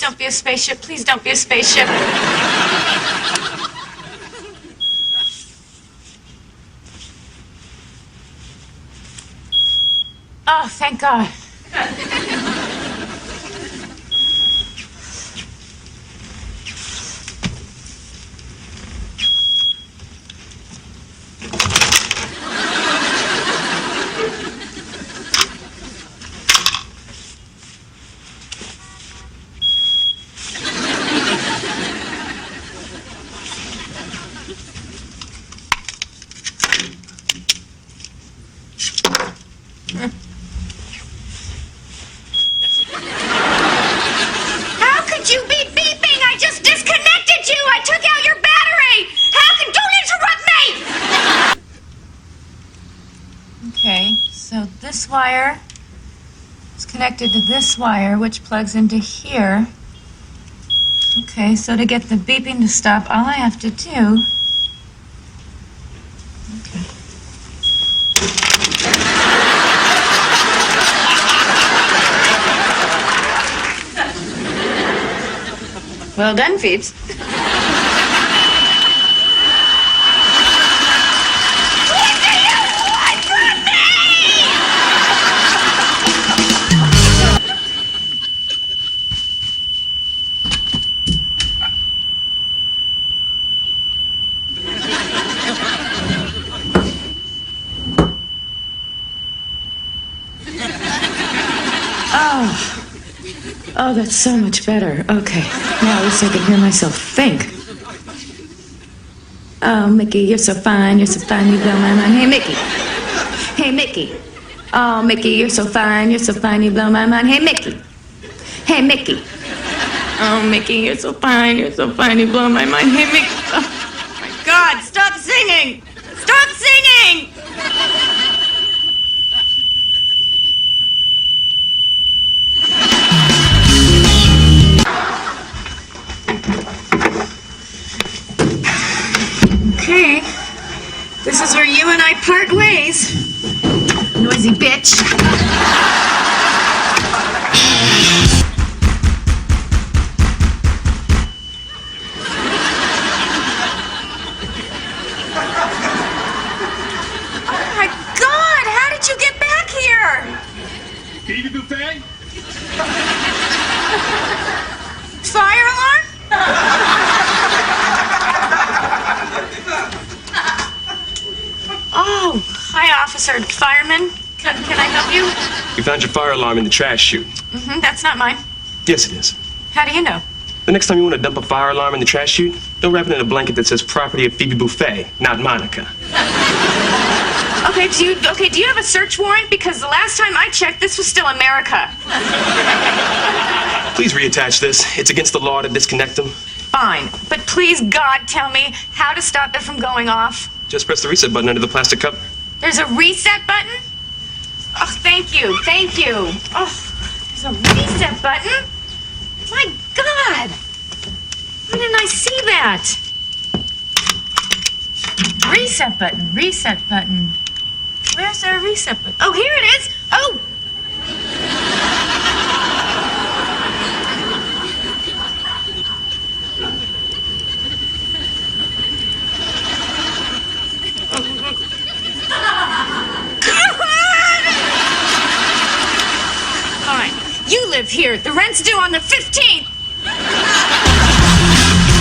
don't be a spaceship. Please don't be a spaceship. Oh, thank God. How could you be beeping? I just disconnected you. I took out your battery. How can... Don't interrupt me. Okay, so this wire is connected to this wire, which plugs into here. Okay, so to get the beeping to stop, all I have to do... Okay. Well done, Phoebes. Oh, that's so much better. Okay, now at least I can hear myself think. Oh, Mickey, you're so fine, you blow my mind. Hey, Mickey. Hey, Mickey. Oh, Mickey, you're so fine, you blow my mind. Hey, Mickey. Hey, Mickey. Oh, Mickey, you're so fine, you blow my mind. Hey, Mickey. Oh, my God, stop singing! Stop singing! Okay, this is where you and I part ways, noisy bitch. Oh my God, how did you get back here? Phoebe buffet? Fire alarm? Oh, hi, officer. Fireman. Can I help you? We found your fire alarm in the trash chute. That's not mine. Yes, it is. How do you know? The next time you want to dump a fire alarm in the trash chute, don't wrap it in a blanket that says property of Phoebe Buffet, not Monica. Okay, do you have a search warrant? Because the last time I checked, this was still America. Please reattach this. It's against the law to disconnect them. Fine, but please, God, tell me how to stop it from going off. Just press the reset button under the plastic cup. There's a reset button? Oh, thank you. Oh, there's a reset button? My God! Why didn't I see that? Reset button. Where's there a reset button? Oh, here it is. Oh! You live here. The rent's due on the 15th.